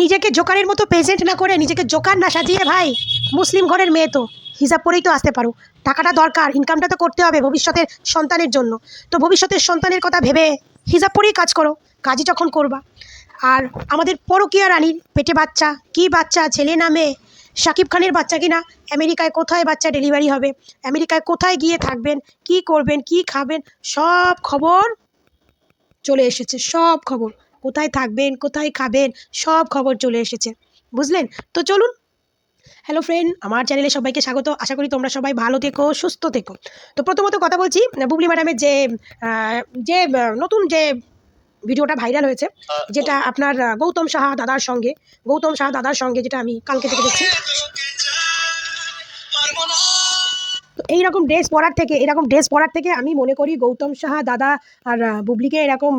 নিজেকে জোকারের মতো প্রেজেন্ট না করে, নিজেকে জোকার না সাজিয়ে, ভাই মুসলিম ঘরের মেয়ে তো হিজাব পরেই তো আসতে পারো। টাকাটা দরকার, ইনকামটা তো করতে হবে ভবিষ্যতের সন্তানের জন্য। তো ভবিষ্যতের সন্তানের কথা ভেবে হিজাব পরেই কাজ করো, কাজই যখন করবা। আর আমাদের পরকীয়া রানীর পেটে বাচ্চা, কি বাচ্চা, ছেলে না মেয়ে, শাকিব খানের বাচ্চা কিনা, আমেরিকায় কোথায় বাচ্চা ডেলিভারি হবে, আমেরিকায় কোথায় গিয়ে থাকবেন, কি করবেন, কি খাবেন, সব খবর চলে এসেছে। সব খবর, কোথায় থাকবেন, কোথায় খাবেন, সব খবর চলে এসেছে, বুঝলেন? তো চলুন। হ্যালো ফ্রেন্ড, আমার চ্যানেলে সবাইকে স্বাগত। আশা করি তোমরা সবাই ভালো থেকো, সুস্থ থেকো। তো প্রথমত কথা বলছি বুবলি ম্যাডামের যে নতুন যে ভিডিওটা ভাইরাল হয়েছে, যেটা আপনার গৌতম সাহা দাদার সঙ্গে যেটা আমি কালকে থেকে দেখছি। তো এরকম ড্রেস পরার থেকে আমি মনে করি গৌতম সাহা দাদা আর বুবলিকে এরকম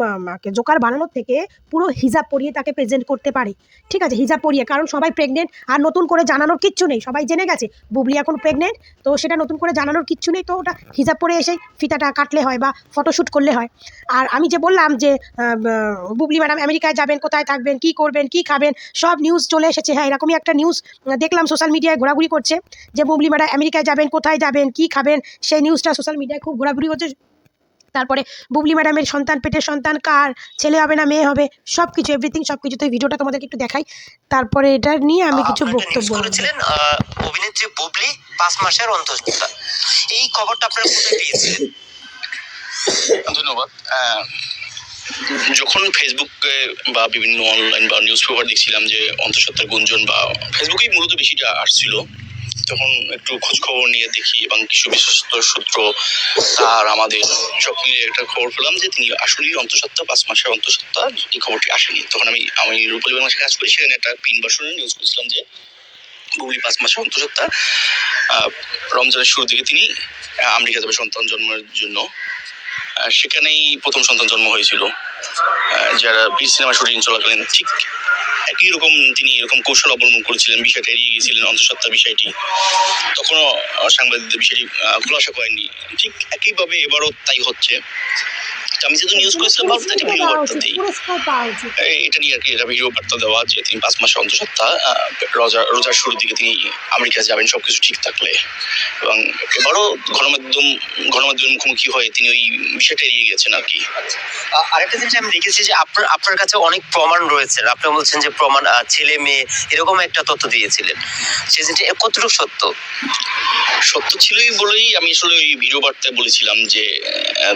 জোকার বানানোর থেকে পুরো হিজাব পরিয়ে তাকে প্রেজেন্ট করতে পারে। ঠিক আছে, হিজাব পরিয়ে, কারণ সবাই প্রেগনেন্ট, আর নতুন করে জানানোর কিচ্ছু নেই, সবাই জেনে গেছে বুবলি এখন প্রেগনেন্ট। তো সেটা নতুন করে জানানোর কিচ্ছু নেই, তো ওটা হিজাব পরে এসে ফিতাটা কাটলে হয় বা ফটোশ্যুট করলে হয়। আর আমি যে বললাম যে বুবলি ম্যাডাম আমেরিকায় যাবেন, কোথায় থাকবেন, কি করবেন, কি খাবেন, সব নিউজ চলে এসেছে। হ্যাঁ, এরকমই একটা নিউজ দেখলাম সোশ্যাল মিডিয়ায় ঘোরাঘুরি করছে যে বুবলি ম্যাডাম আমেরিকায় যাবেন, কোথায় যাবেন, কি খাবেন, সেই নিউজটা সোশ্যাল মিডিয়ায় খুব ঘোরাঘুরি হচ্ছে। তারপরে বুবলি ম্যাডামের সন্তান, পেটের সন্তান কার, ছেলে হবে না মেয়ে হবে, সব কিছু এভরিথিং, সব কিছু। তো এই ভিডিওটা তোমাদেরকে একটু দেখাই, তারপরে এটা নিয়ে আমি কিছু বক্তব্য করেছিলেন। অভিনেত্রী বুবলি 5 মাসের অন্তঃসত্ত্বা, এই খবরটা আপনারা কোথায় পেয়েছিলেন? ধন্যবাদ। যখন ফেসবুকে বা বিভিন্ন অনলাইন বা নিউজ পেপার দেখছিলাম যে অন্তঃসত্ত্বার গুঞ্জন, বা ফেসবুকেই মূলত বেশিটা আসছিল, তখন একটু খোঁজ খবর নিয়ে দেখি এবং কিছু বিশ্বস্ত সূত্র আর আমাদের সব মিলিয়ে একটা খবর পেলাম যে তিনি আসলেই অন্তঃসত্ত্বা, 5 মাসের অন্তঃসত্ত্বা। এই খবরটি আসেনি। তখন আমি রূপালী বাংলাদেশে কাজ করি, সেখানে একটা পিন ভার্সনের নিউজ করেছিলাম যে বুবলি 5 মাসের অন্তঃসত্ত্বা। রমজানের শুরুর দিকে তিনি আমেরিকা যাবে সন্তান জন্মের জন্য। সেখানেই প্রথম সন্তান জন্ম হয়েছিল। যারা বীর সিনেমা শুটিং চলাকালীন ঠিক একই রকম তিনি এরকম কৌশল অবলম্বন করেছিলেন, বিষয়টা এড়িয়ে গিয়েছিলেন, অন্তঃসত্ত্বার বিষয়টি। তখনও সাংবাদিকদের বিষয়টি খোলাসা করেননি। ঠিক একইভাবে এবারও তাই হচ্ছে। আমি যেহেতু নিউজ করেছিলাম, ভাবতে একটা ভিডিও বার্তা দিই, এটা নিয়ে আর কি, এটা ভিডিও বার্তা দেওয়া যে তিনি 5 মাসের অন্তঃসত্ত্বা, রোজার শুরুর দিকে তিনি আমেরিকা যাবেন সবকিছু ঠিক থাকলে। এবং এবারও গণমাধ্যমের মুখোমুখি হয়ে তিনি ওই বিষয়টা এড়িয়ে গেছেন আর কি। আরেকটা জিনিস আমি দেখেছি যে আপনার কাছে অনেক প্রমাণ রয়েছে। আপনি বলছেন যে প্রমাণ, ছেলে মেয়ে এরকম একটা তথ্য দিয়েছিলেন, সে জিনিসটা কতটুকু সত্য? সত্য ছিলই বলেই আমি আসলে ওই ভিডিও বার্তায় বলেছিলাম যে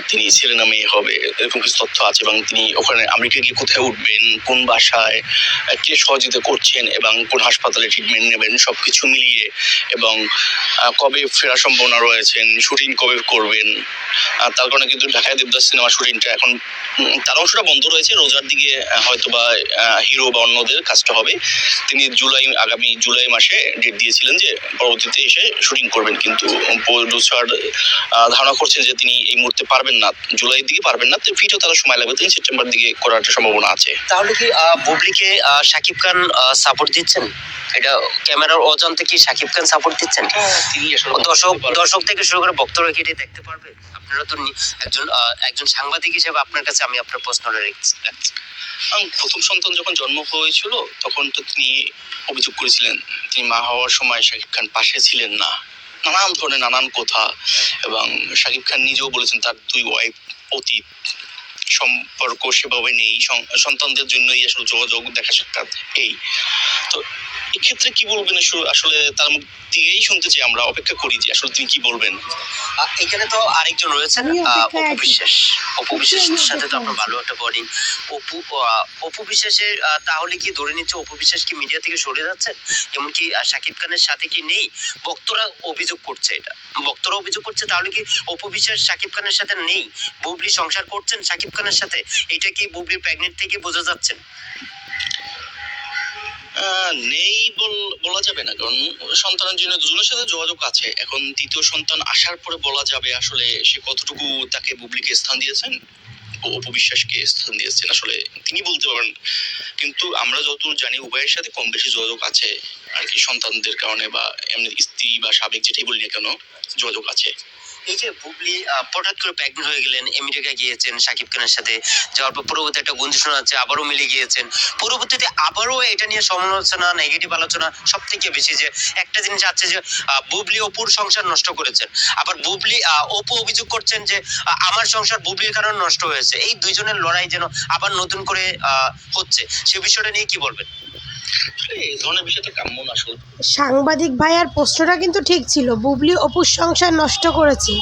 তিনি ছেলে না মেয়ে হবে, এরকম কিছু তথ্য আছে। এবং তিনি ওখানে আমেরিকা গিয়ে কোথায় উঠবেন, কোন বাসায় কে সহযোগিতা করছেন এবং কোন হাসপাতালে ট্রিটমেন্ট নেবেন, সবকিছু মিলিয়ে, এবং কবে ফেরার সম্ভাবনা রয়েছেন, শুটিং কবে করবেন। তার কারণে কিন্তু ঢাকায় দেবদাস সিনেমা শুটিংটা এখন তার অংশটা বন্ধ রয়েছে। রোজার দিকে হয়তো বা হিরো বা অন্যদের কাজটা হবে। তিনি আগামী জুলাই মাসে ডেট দিয়েছিলেন যে পরবর্তীতে এসে শুটিং করবেন, কিন্তু প্রোডিউসার ধারণা করছেন যে তিনি এই মুহূর্তে পারবেন না, জুলাইয়ের দিকে পারবেন না। তো ফিটেও তারা সময় লাগবে, তিনি সেপ্টেম্বর দিকে করার একটা সম্ভাবনা আছে। তাহলে কি বুবলিকে শাকিব খান সাপোর্ট দিচ্ছেন? এটা ক্যামেরার অজান্তে কি শাকিব খান সাপোর্ট দিচ্ছেন? তিনি দর্শক থেকে শুরু করে ভক্তরা কি এটা দেখতে পারবে? আপনারা তো একজন সাংবাদিক হিসেবে আপনার কাছে আমি আপনার প্রশ্নটা রাখছি। প্রথম সন্তান যখন জন্ম হয়েছিল তখন তো তিনি অভিযোগ করেছিলেন তিনি মা হওয়ার সময় শাকিব খান পাশে ছিলেন না, নানান ধরনের নানান কথা। এবং শাকিব খান নিজেও বলেছেন তার 2 ওয়াইফ অতীত সম্পর্ক সেভাবে নেই, সন্তানদের জন্যই আসলে যোগাযোগ, দেখা সাক্ষাৎ এই। তো এক্ষেত্রে কি বলবেন আসলে তার মুখ দিয়েই শুনতে চাই, আমরা অপেক্ষা করি যে আসলে তিনি কি বলবেন। এখানে তো আরেকজন রয়েছেন, অপু বিশ্বাসের সাথে তো আপনার ভালো একটা বন্ডিং। অপু বিশ্বাসের তাহলে কি ধরে নিচ্ছে অপু বিশ্বাস কি মিডিয়া থেকে সরে যাচ্ছেন? এমনকি শাকিব খানের সাথে কি নেই? বক্তরা অভিযোগ করছে, তাহলে কি অপু বিশ্বাস শাকিব খানের সাথে নেই? বুবলি সংসার করছেন শাকিব খানের সাথে, এটা কি বুবলি প্রেগনেন্ট থেকে বোঝা যাচ্ছেন? নেই বলা যাবে না, কারণ সন্তানের জন্য দুজনের সাথে যোগাযোগ আছে। এখন দ্বিতীয় সন্তান আসার পরে বলা যাবে আসলে সে কতটুকু তাকে বুবলিকে স্থান দিয়েছেন, অপু বিশ্বাসকে স্থান দিয়েছেন, আসলে তিনি বলতে পারেন। কিন্তু আমরা যতদূর জানি উভয়ের সাথে কম বেশি যোগাযোগ আছে আর কি, সন্তানদের কারণে বা এমনি স্ত্রী বা সাবেক যেটাই বলি না কেন, যোগাযোগ আছে। এই যে বুবলি হঠাৎ করে প্রেগনেন্ট হয়ে গেলেন, আমেরিকা গিয়েছেন শাকিব খানের সাথে, যাওয়ার পর পরবর্তী একটা গুঞ্জন শোনা যাচ্ছে আবারও মিলে গিয়েছেন, পরবর্তীতে আবারও এটা নিয়ে সমালোচনা, নেগেটিভ আলোচনা সব থেকে বেশি। যে একটা জিনিস আছে যে বুবলি অপুর সংসার নষ্ট করেছেন, আবার বুবলি অপু অভিযোগ করছেন যে আমার সংসার বুবলির কারণে নষ্ট হয়েছে। এই দুইজনের লড়াই যেন আবার নতুন করে হচ্ছে, সে বিষয়টা নিয়ে কি বলবেন? এই ধরনের বিষয় তো কাম্য না আসলে। সাংবাদিক ভাইয়ার প্রশ্নটা কিন্তু ঠিক ছিল, বুবলি অপুর সংসার নষ্ট করেছে,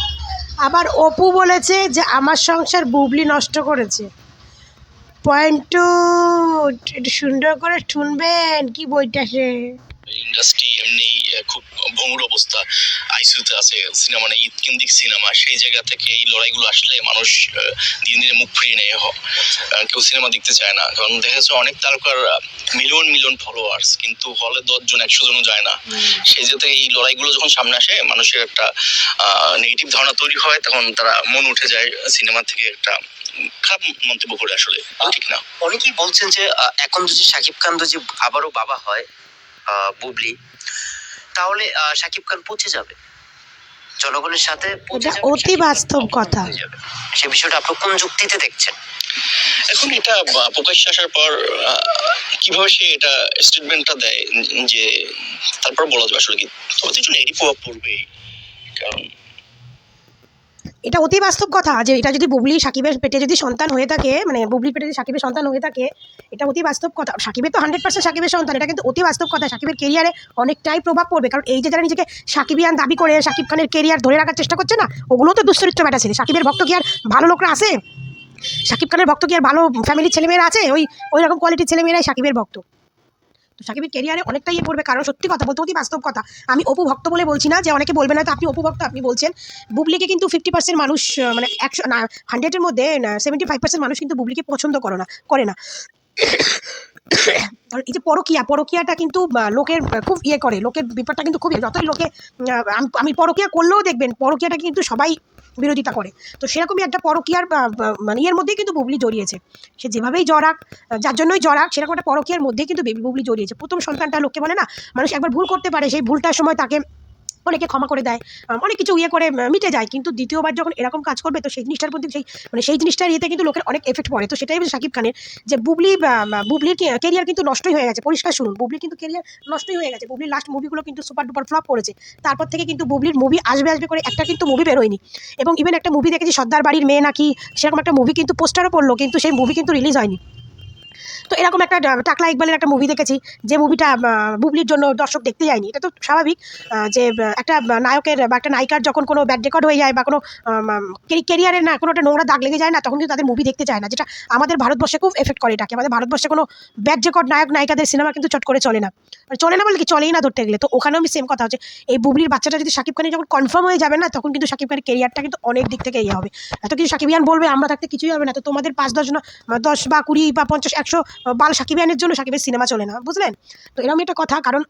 আবার অপু বলেছে যে আমার সংসার বুবলি নষ্ট করেছে। পয়েন্টু একটু সুন্দর করে শুনবেন কি বইটা সে। ইন্ডাস্ট্রি এমনি খুব ভঙ্গুর অবস্থা, আইসিইউতে আছে, সিনেমা মানে ঈদ কেন্দ্রিক সিনেমা, সেই জায়গা থেকে এই লড়াইগুলো আসলে মানুষ দিন দিনে মুখ ফিরিয়ে নেয়, কেউ সিনেমা দেখতে চায় না। কারণ দেখা যাচ্ছে অনেক তারকার মিলিয়ন মিলিয়ন ফলোয়ার্স, কিন্তু হলে 10 জন 100 জনও যায় না। সেই জায়গা থেকে এই লড়াইগুলো যখন সামনে আসে মানুষের একটা নেগেটিভ ধারণা তৈরি হয়, তখন তারা মন উঠে যায় সিনেমা থেকে একটা খারাপ মন্তব্য করে, আসলে ঠিক না। অনেকেই বলছেন যে এখন যদি শাকিব খান যদি আবারও বাবা হয় বুবলি, তাহলে শাকিব খান পৌঁছে যাবে জনগণের সাথে, পৌঁছে এটা যাবে, অতি শাকিব খান বাস্তব কথা। হয়ে যাবে। সে বিষয়টা আপনি কোন যুক্তিতে দেখছেন? এখন এটা প্রকাশ্যে আসার পর কিভাবে সে এটা স্টেটমেন্টটা দেয়, যে তারপর বলা যাবে আসলে কি, তবে তো একটু নেগেটিভ প্রভাব পড়বেই। কারণ এটা অতি বাস্তব কথা যে এটা যদি বুবলি সাকিবের পেটে যদি সন্তান হয়ে থাকে, মানে বুবলির পেটে যদি সাকিবের সন্তান হয়ে থাকে, এটা অতি বাস্তব কথা। সাকিবের তো 100% সাকিবের সন্তান, এটা কিন্তু অতি বাস্তব কথা। সাকিবের কেরিয়ারে অনেকটাই প্রভাব পড়বে, কারণ এই যে যারা নিজেকে সাকিবিয়ান দাবি করে সাকিব খানের কেরিয়ার ধরে রাখার চেষ্টা করছে না, ওগুলো তো দুশ্চরিত্র ব্যাটা ছেলে। সাকিবের ভক্ত কি আর ভালো লোকরা আছে? সাকিব খানের ভক্ত কি আর ভালো ফ্যামিলির ছেলেমেয়েরা আছে? ওই রকম কোয়ালিটির ছেলেমেয়েরাই সাকিবের ভক্ত। তো সাকিবের ক্যারিয়ারে অনেকটাই ইয়ে পড়বে, কারণ সত্যি কথা বলতে অতি বাস্তব কথা। আমি অপু ভক্ত বলে বলছি না, যে অনেকে বলবে না তো আপনি অপু ভক্ত, আপনি বলছেন। বুবলিকে কিন্তু 50% মানুষ, মানে 100 না 100-এর মধ্যে 75% মানুষ কিন্তু বুবলিকে পছন্দ করে না। কারণ এই যে পরকীয়াটা কিন্তু লোকের খুব ইয়ে করে, লোকের ব্যাপারটা কিন্তু খুব যতই লোকে আমি পরকীয়া করলেও দেখবেন পরকীয়াটা কিন্তু সবাই বিরোধিতা করে। তো সেরকমই একটা পরকীয়ার মানে ইয়ের মধ্যেই কিন্তু বুবলি জড়িয়েছে। সে যেভাবেই জড়াক, যার জন্যই জড়াক, সেরকম একটা পরকীয়ার মধ্যেই কিন্তু বুবলি জড়িয়েছে। প্রথম সন্তানটা লোককে বলে না, মানুষ একবার ভুল করতে পারে, সেই ভুলটার সময় তাকে অনেকে ক্ষমা করে দেয়, অনেক কিছু ইয়ে করে মিটে যায়, কিন্তু দ্বিতীয়বার যখন এরকম কাজ করবে তো সেই জিনিসটার প্রতি সেই জিনিসটার ইয়েতে কিন্তু লোকের অনেক এফেক্ট পড়ে। তো সেটাই শাকিব খানের, যে বুবলির কেরিয়ার কিন্তু নষ্টই হয়ে গেছে। পরিষ্কার শুনুন, বুবলির কিন্তু কেরিয়ার নষ্টই হয়ে গেছে। বুবলির লাস্ট মুভিগুলো কিন্তু সুপার ডুপার ফ্লপ করেছে। তারপর থেকে কিন্তু বুবলির মুভি আসবে করে একটা কিন্তু মুভি বেরোয়নি। এবং ইভেন একটা মুভি দেখেছি সর্দার বাড়ির মেয়ে নাকি, সেরকম একটা মুভি কিন্তু পোস্টারও পড়লো, কিন্তু সেই মুভি কিন্তু রিলিজ হয়নি। তো এরকম একটা টাকলা ইকবালের একটা মুভি দেখেছি, যে মুভিটা বুবলির জন্য দর্শক দেখতে যায়নি। এটা তো স্বাভাবিক, যে একটা নায়কের বা একটা নায়িকার যখন কোনো ব্যাড রেকর্ড হয়ে যায় বা কোনো কেরিয়ারের না কোনো একটা নোংরা দাগ লেগে যায় না, তখন কিন্তু তাদের মুভি দেখতে চায় না, যেটা আমাদের ভারতবর্ষে খুব এফেক্ট করে। এটাকে আমাদের ভারতবর্ষে কোনো ব্যাড রেকর্ড নায়ক নায়িকাদের সিনেমা কিন্তু চট করে চলে না বলে কি, চলেই না ধরতে গেলে। তো ওখানেও আমি সেম কথা হচ্ছে, এই বুবলির বাচ্চাটা যদি শাকিব খানের যখন কনফার্ম হয়ে যাবে না, তখন কিন্তু শাকিব খানের কেরিয়ারটা কিন্তু অনেক দিক থেকে ইয়ে হবে। এত কিছু শাকিবিয়ান বলবে, আমরা থাকতে কিছুই হবে না। তো তোমাদের 5-10 10 বা 20 বা 50-100 বাল সাকিবিয়ানের জন্য সাকিবের সিনেমা চলে না, বুঝলেন? তো এরকম একটা কথা। কারণ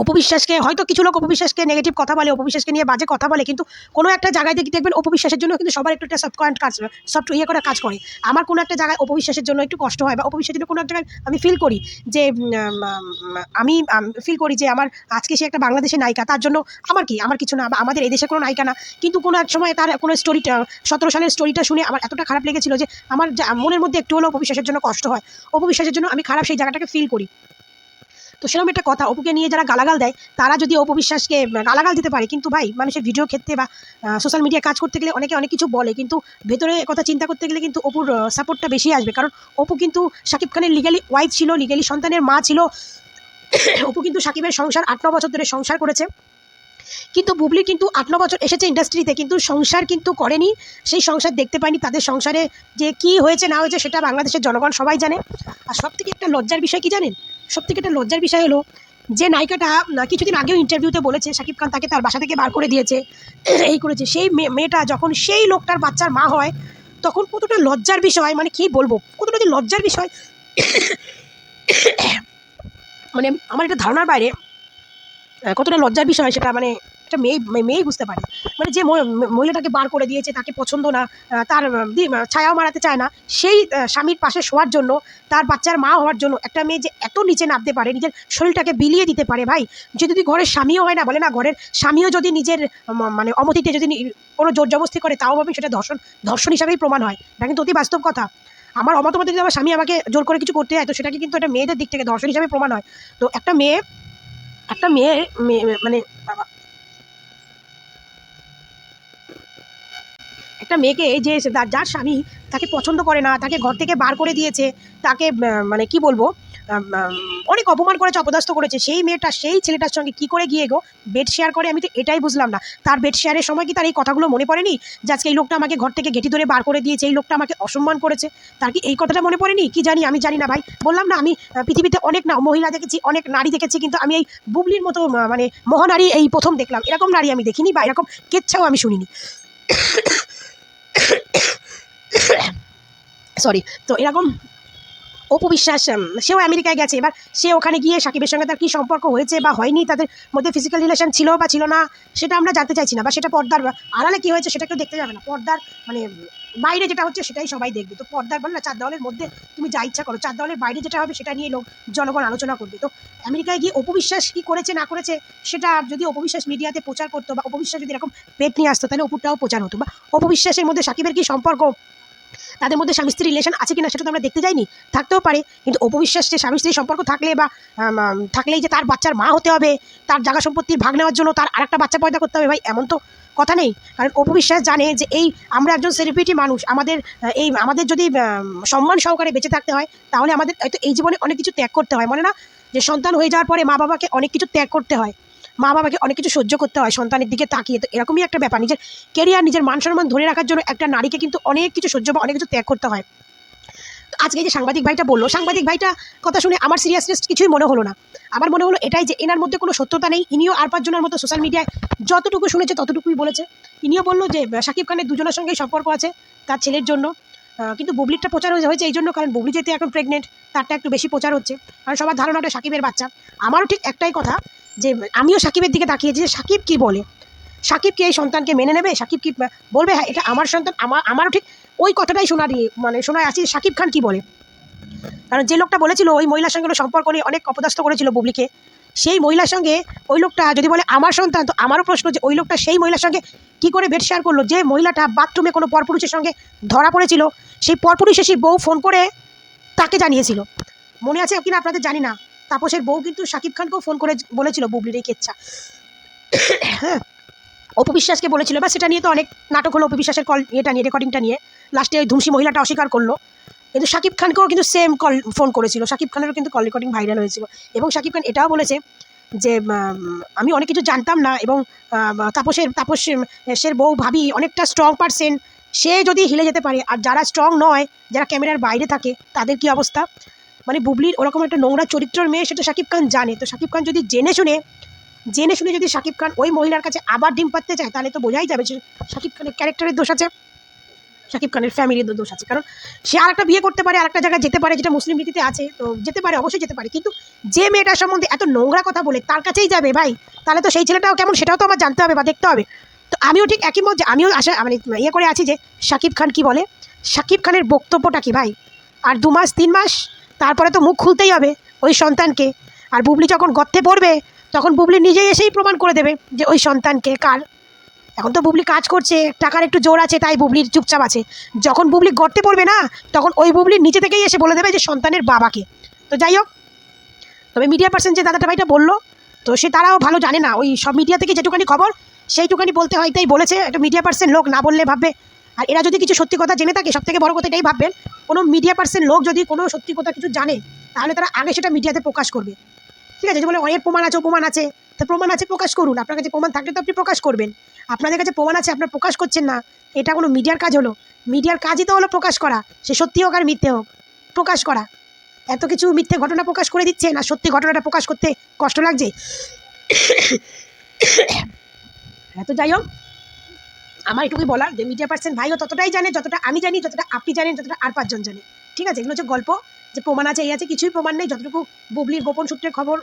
অপু বিশ্বাসকে হয়তো কিছু লোক অপু বিশ্বাসকে নেগেটিভ কথা বলে, অপু বিশ্বাসকে নিয়ে বাজে কথা বলে, কিন্তু কোনো একটা জায়গায় দেখবেন অপু বিশ্বাসের জন্য কিন্তু সবার একটু একটা সফট ইয়ে করার কাজ করে। আমার কোনো একটা জায়গায় অপু বিশ্বাসের জন্য একটু কষ্ট হয়, বা অপু বিশ্বাসের জন্য কোনো একটা জায়গায় আমি ফিল করি যে আমি ফিল করি যে আমার আজকে সে একটা বাংলাদেশের নায়িকা, তার জন্য আমার কিছু না, বা আমাদের এদেশের কোনো নায়িকা না, কিন্তু কোনো এক সময় তার কোনো স্টোরিটা 17 সালের স্টোরিটা শুনে আমার এতটা খারাপ লেগেছিল যে আমার মনের মধ্যে একটু হলেও অপু বিশ্বাসের জন্য কষ্ট হয়, অপু বিশ্বাসের জন্য আমি খারাপ সেই জায়গাটাকে ফিল করি। তো সেরকম একটা কথা, অপুকে নিয়ে যারা গালাগাল দেয় তারা যদি অপু বিশ্বাসকে গালাগাল দিতে পারে, কিন্তু ভাই মানুষের ভিডিও ক্ষেত্রে বা সোশ্যাল মিডিয়া কাজ করতে গেলে অনেকে অনেক কিছু বলে, কিন্তু ভেতরে কথা চিন্তা করতে গেলে কিন্তু অপুর সাপোর্টটা বেশি আসবে। কারণ অপু কিন্তু শাকিব খানের লিগালি ওয়াইফ ছিল, লিগালি সন্তানের মা ছিল। অপু কিন্তু শাকিবের সংসার 8-9 বছর ধরে সংসার করেছে, কিন্তু বুবলি কিন্তু 8-9 বছর এসেছে ইন্ডাস্ট্রিতে, কিন্তু সংসার কিন্তু করেনি, সেই সংসার দেখতে পায়নি। তাদের সংসারে যে কি হয়েছে না হয়েছে সেটা বাংলাদেশের জনগণ সবাই জানে। আর সবথেকে একটা লজ্জার বিষয় কি জানেন? সবথেকে একটা লজ্জার বিষয় হলো, যে নায়িকাটা কিছুদিন আগেও ইন্টারভিউতে বলেছে শাকিব খান তাকে তার বাসা থেকে বার করে দিয়েছে, এই করেছে, সেই মেয়েটা যখন সেই লোকটার বাচ্চার মা হয়, তখন কতটা লজ্জার বিষয়, মানে কি বলবো, কতটা যে লজ্জার বিষয়, মানে আমার এটা ধারণার বাইরে। কতটা লজ্জার বিষয় সেটা মানে একটা মেয়েই বুঝতে পারে। মানে যে মহিলাটাকে বার করে দিয়েছে, তাকে পছন্দ না, তার ছায়াও মারাতে চায় না, সেই স্বামীর পাশে শোয়ার জন্য, তার বাচ্চার মা হওয়ার জন্য একটা মেয়ে যে এত নিচে নামতে পারে, নিজের শরীরটাকে বিলিয়ে দিতে পারে ভাই। যদি ঘরের স্বামীও হয় না, বলে না ঘরের স্বামীও যদি নিজের মানে অমতিতে যদি কোনো জোর জবরদস্তি করে, তাও ভাবে সেটা ধর্ষণ হিসাবেই প্রমাণ হয়। এটা কিন্তু অতি বাস্তব কথা। আমার অমতামতে যদি আমার স্বামী আমাকে জোর করে কিছু করতে হয়, তো সেটাকে কিন্তু একটা মেয়েদের দিক থেকে ধর্ষণ হিসাবে প্রমাণ হয়। তো একটা মেয়ে মানে একটা মেয়েকে যে যার স্বামী তাকে পছন্দ করে না, তাকে ঘর থেকে বার করে দিয়েছে, তাকে মানে কি বলবো, অনেক অপমান করেছে, অপদস্থ করেছে, সেই মেয়েটা সেই ছেলেটার সঙ্গে কি করে গিয়ে বেড শেয়ার করে, আমি তো এটাই বুঝলাম না। তার বেড শেয়ারের সময় কি তার এই কথাগুলো মনে পড়েনি যে আজকে এই লোকটা আমাকে ঘর থেকে ঘেঁটি ধরে বার করে দিয়েছে, এই লোকটা আমাকে অসম্মান করেছে? তার কি এই কথাটা মনে পড়েনি? কি জানি, আমি জানি না ভাই। বললাম না, আমি পৃথিবীতে অনেক মহিলা দেখেছি, অনেক নারী দেখেছি, কিন্তু আমি এই বুবলির মতো মানে মহানারী এই প্রথম দেখলাম। এরকম নারী আমি দেখিনি, বা এরকম কেচ্ছাও আমি শুনিনি। সরি। তো এরকম অপু বিশ্বাস সেও আমেরিকায় গেছে, এবার সে ওখানে গিয়ে সাকিবের সঙ্গে তার কী সম্পর্ক হয়েছে বা হয়নি, তাদের মধ্যে ফিজিক্যাল রিলেশন ছিল বা ছিল না, সেটা আমরা জানতে চাইছি না, বা সেটা পর্দার আড়ালে কী হয়েছে সেটা কেউ দেখতে যাবে না। পর্দার মানে বাইরে যেটা হচ্ছে সেটাই সবাই দেখবে। তো পর্দার বলে না, 4 দেওয়ালের মধ্যে তুমি যা ইচ্ছা করো, 4 দেওয়ালের বাইরে যেটা হবে সেটা নিয়ে জনগণ আলোচনা করবে। তো আমেরিকায় গিয়ে অপু বিশ্বাস কী করেছে না করেছে, সেটা যদি অপু বিশ্বাস মিডিয়াতে প্রচার করতো, বা অপু বিশ্বাস যদি এরকম পেট নিয়ে আসতো, তাহলে অপুটাও প্রচার হতো। বা অপু বিশ্বাসের মধ্যে সাকিবের কী সম্পর্ক, তাদের মধ্যে স্বামী স্ত্রী রিলেশন আছে কিনা, সেটা তো আমরা দেখতে যাইনি, থাকতেও পারে। কিন্তু অপু বিশ্বাস যে স্বামী স্ত্রীর সম্পর্ক থাকলে বা থাকলেই যে তার বাচ্চার মা হতে হবে, তার জায়গা সম্পত্তির ভাগ নেওয়ার জন্য তার আরেকটা বাচ্চা পয়দা করতে হবে, ভাই এমন তো কথা নেই। কারণ অপু বিশ্বাস জানে যে এই আমরা একজন সেলিব্রিটি মানুষ, আমাদের যদি সম্মান সহকারে বেঁচে থাকতে হয়, তাহলে আমাদের হয়তো এই জীবনে অনেক কিছু ত্যাগ করতে হয়। মনে না যে সন্তান হয়ে যাওয়ার পরে মা বাবাকে অনেক কিছু ত্যাগ করতে হয়, মা বাবাকে অনেক কিছু সহ্য করতে হয় সন্তানের দিকে তাকিয়ে। তো এরকমই একটা ব্যাপার, নিজের কেরিয়ার, নিজের মান সম্মান ধরে রাখার জন্য একটা নারীকে কিন্তু অনেক কিছু সহ্য বা অনেক কিছু ত্যাগ করতে হয়। আজকে যে সাংবাদিক ভাইটা বললো, সাংবাদিক ভাইটা কথা শুনে আমার সিরিয়াসনেস কিছুই মনে হলো না। আমার মনে হলো এটাই, যে এনার মধ্যে কোনো সত্যতা নেই। ইনিও আর 5 জনের মতো সোশ্যাল মিডিয়ায় যতটুকু শুনেছে ততটুকুই বলেছে। ইনিও বললো যে শাকিব খানের দুজনের সঙ্গেই সম্পর্ক আছে তার ছেলের জন্য, কিন্তু বুবলিরটা প্রচার হয়েছে এই জন্য, কারণ বুবলি যেহেতু এখন প্রেগনেন্ট, তারটা একটু বেশি প্রচার হচ্ছে, কারণ সবার ধারণাটা সাকিবের বাচ্চা। আমারও ঠিক একটাই কথা, যে আমিও সাকিবের দিকে তাকিয়েছি যে সাকিব কী বলে, সাকিব কি এই সন্তানকে মেনে নেবে, সাকিব কি বলবে হ্যাঁ এটা আমার সন্তান। আমারও ঠিক ওই কথাটাই শোনায় আসি, সাকিব খান কি বলে। কারণ যে লোকটা বলেছিল ওই মহিলার সঙ্গে সম্পর্ক নিয়ে অনেক অপদস্থ করেছিল বুবলিকে, সেই মহিলার সঙ্গে ওই লোকটা যদি বলে আমার সন্তান, তো আমারও প্রশ্ন যে ওই লোকটা সেই মহিলার সঙ্গে কী করে বেড শেয়ার করলো? যে মহিলাটা বাথরুমে কোনো পরপুরুষের সঙ্গে ধরা পড়েছিল, সেই পরপুরুষ এসে বউ ফোন করে তাকে জানিয়েছিল। মনে আছে কিনা আপনাদের জানি না, তাপসের বউ কিন্তু সাকিব খানকেও ফোন করে বলেছিল বুবলির এই কেচ্ছা। হ্যাঁ, অপু বিশ্বাসকে বলেছিল, বা সেটা নিয়ে তো অনেক নাটক হলো অপু বিশ্বাসের এটা নিয়ে, রেকর্ডিংটা নিয়ে। লাস্টে ওই ধুমসি মহিলাটা অস্বীকার করলো, কিন্তু শাকিব খানকেও কিন্তু সেম ফোন করেছিল, শাকিব খানেরও কিন্তু কল রেকর্ডিং ভাইরাল হয়েছিল। এবং শাকিব খান এটাও বলেছে যে আমি অনেক কিছু জানতাম না, এবং তাপসের বউ ভাবি অনেকটা স্ট্রং পারসন, সে যদি হিলে যেতে পারে, আর যারা স্ট্রং নয়, যারা ক্যামেরার বাইরে থাকে, তাদের কি অবস্থা? মানে বুবলির ওরকম একটা নোংরা চরিত্রের মেয়ে, সেটা শাকিব খান জানে। তো শাকিব খান যদি জেনে শুনে যদি শাকিব খান ওই মহিলার কাছে আবার ডিম পাততে চায়, তাহলে তো বোঝাই যাবে যে শাকিব খানের ক্যারেক্টারের দোষ আছে, শাকিব খানের ফ্যামিলির দোষ আছে। কারণ সে আরেকটা বিয়ে করতে পারে, আরেকটা জায়গায় যেতে পারে, যেটা মুসলিম রীতিতে আছে, তো যেতে পারে, অবশ্যই যেতে পারে। কিন্তু যে মেয়েটার সম্বন্ধে এত নোংরা কথা বলে তার কাছেই যাবে ভাই, তাহলে তো সেই ছেলেটাও কেমন সেটাও তো আমার জানতে হবে বা দেখতে হবে। তো আমিও ঠিক একই মত, যে আমিও মানে করে আছি যে শাকিব খান কি বলে, শাকিব খানের বক্তব্যটা কি ভাই। আর 2 মাস 3 মাস তারপরে তো মুখ খুলতেই হবে ওই সন্তানকে। আর বুবলি যখন গর্তে পড়বে, তখন বুবলি নিজেই এসেই প্রমাণ করে দেবে যে ওই সন্তানকে কার। এখন তো বুবলি কাজ করছে, টাকার একটু জোর আছে, তাই বুবলির চুপচাপ আছে। যখন বুবলি গর্তে পড়বে না, তখন ওই বুবলির নিচে থেকেই এসে বলে দেবে যে সন্তানের বাবাকে। তো যাই হোক, তবে মিডিয়া পার্সন যে দাদাটা ভাইটা বললো, তো সে তারাও ভালো জানে না, ওই সব মিডিয়া থেকে যেটুকানি খবর সেইটুকানি বলতে হয়, তাই বলেছে। একটা মিডিয়া পার্সন লোক না বললে ভাববে, আর এরা যদি কিছু সত্যি কথা জেনে থাকে, সবথেকে বড় কথা এটাই ভাববেন, কোনো মিডিয়া পার্সন লোক যদি কোনো সত্যি কথা কিছু জানে, তাহলে তারা আগে সেটা মিডিয়াতে প্রকাশ করবে। ঠিক আছে, যে বলে অনেক প্রমাণ আছে, তো প্রমাণ আছে প্রকাশ করুন। আপনার কাছে প্রমাণ থাকলে তো আপনি প্রকাশ করবেন। আপনাদের কাছে প্রমাণ আছে, আপনার প্রকাশ করছেন না, এটা কোনো মিডিয়ার কাজ হলো? মিডিয়ার কাজই তো হলো প্রকাশ করা, সে সত্যি হোক আর মিথ্যে হোক, প্রকাশ করা। এত কিছু মিথ্যে ঘটনা প্রকাশ করে দিচ্ছে, না সত্যি ঘটনাটা প্রকাশ করতে কষ্ট লাগছে? তো যাই হোক, আমার এটুকুই বলার যে মিডিয়া পার্সন ভাইও ততটাই জানে যতটা আমি জানি, যতটা আপনি জানেন, যতটা আর 5 জন জানে। ঠিক আছে, এগুলো হচ্ছে গল্প, যে প্রমাণ আছে এই আছে, কিছুই প্রমাণ নেই। যতটুকু বুবলির গোপন সূত্রের খবর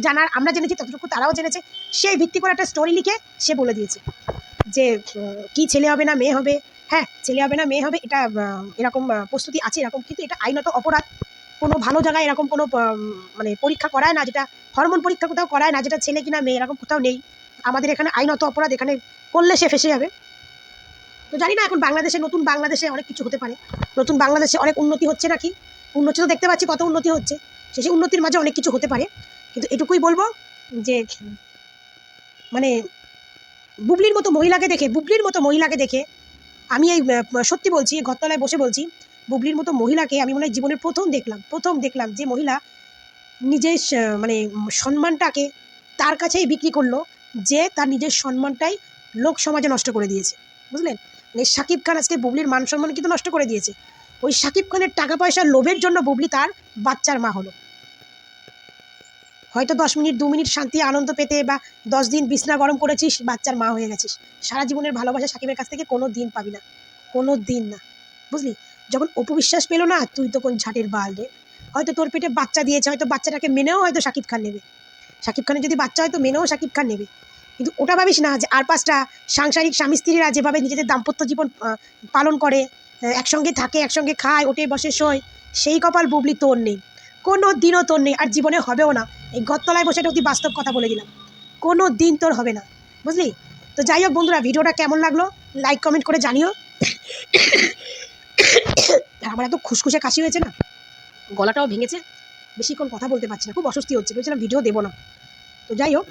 জানার আমরা জেনেছি, ততটুকু তারাও জেনেছে। সেই ভিত্তি করে একটা স্টোরি লিখে সে বলে দিয়েছে যে কি ছেলে হবে না মেয়ে হবে। হ্যাঁ, ছেলে হবে না মেয়ে হবে, এটা এরকম প্রস্তুতি আছে এরকম, কিন্তু এটা আইনত অপরাধ। কোনো ভালো জায়গায় এরকম কোনো মানে পরীক্ষা করায় না, যেটা হরমোন পরীক্ষা কোথাও করায় না, যেটা ছেলে কিনা মেয়ে এরকম কোথাও নেই। আমাদের এখানে আইনত অপরাধ, এখানে করলে সে ফেসে যাবে। তো জানি না এখন বাংলাদেশে, নতুন বাংলাদেশে অনেক কিছু হতে পারে। নতুন বাংলাদেশে অনেক উন্নতি হচ্ছে নাকি, উন্নতি তো দেখতে পাচ্ছি কত উন্নতি হচ্ছে, সেই উন্নতির মাঝে অনেক কিছু হতে পারে। কিন্তু এটুকুই বলবো যে মানে বুবলির মতো মহিলাকে দেখে আমি এই সত্যি বলছি, ঘরতলায় বসে বলছি, বুবলির মতো মহিলাকে আমি মনে হয় জীবনের প্রথম দেখলাম যে মহিলা নিজের মানে সম্মানটাকে তার কাছেই বিক্রি করলো, যে তার নিজের সম্মানটাই লোক সমাজে নষ্ট করে দিয়েছে। বুঝলেন, মানে শাকিব খান আজকে বুবলির মান সম্মান কিন্তু নষ্ট করে দিয়েছে। ওই শাকিব খানের টাকা পয়সার লোভের জন্য বুবলি তার বাচ্চার মা হলো। হয়তো 10 মিনিট 2 মিনিট শান্তি আনন্দ পেতে, বা 10 দিন বিছনা গরম করেছিস, বাচ্চার মা হয়ে গেছিস। সারা জীবনের ভালোবাসা শাকিবের কাছ থেকে কোনো দিন পাবি না, কোনো দিন না। বুঝলি, যখন অপু বিশ্বাস পেলো না, তুই তখন ঝাটের বাল রে। হয়তো তোর পেটে বাচ্চা দিয়েছে, হয়তো বাচ্চাটাকে মেনেও হয়তো শাকিব খান নেবে। শাকিব খানের যদি বাচ্চা হয়তো মেনেও শাকিব খান নেবে। কিন্তু ওটা ভাবিস না যে আর 5টা সাংসারিক স্বামী স্ত্রীরা যেভাবে নিজেদের দাম্পত্য জীবন পালন করে, একসঙ্গে থাকে, একসঙ্গে খায়, ওঠে বসে শোয়, সেই কপাল বুবলি তোর নেই, কোনো দিনও তোর নেই, আর জীবনে হবেও না। এই গতলায় বসে একটা অতি বাস্তব কথা বলে দিলাম, কোনো দিন তোর হবে না। বুঝলি? তো যাই হোক বন্ধুরা, ভিডিওটা কেমন লাগলো লাইক কমেন্ট করে জানিও। আমার এত খুশখুশে কাশি হয়েছে না, গলাটাও ভেঙেছে, বেশিক্ষণ কথা বলতে পারছি না, খুব অস্বস্তি হচ্ছে, বলছিলাম ভিডিও দেবো না। তো যাই হোক,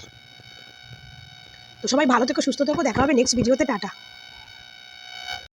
তো সবাই ভালো থেকো, সুস্থ থেকো, দেখা হবে নেক্সট ভিডিওতে। টাটা।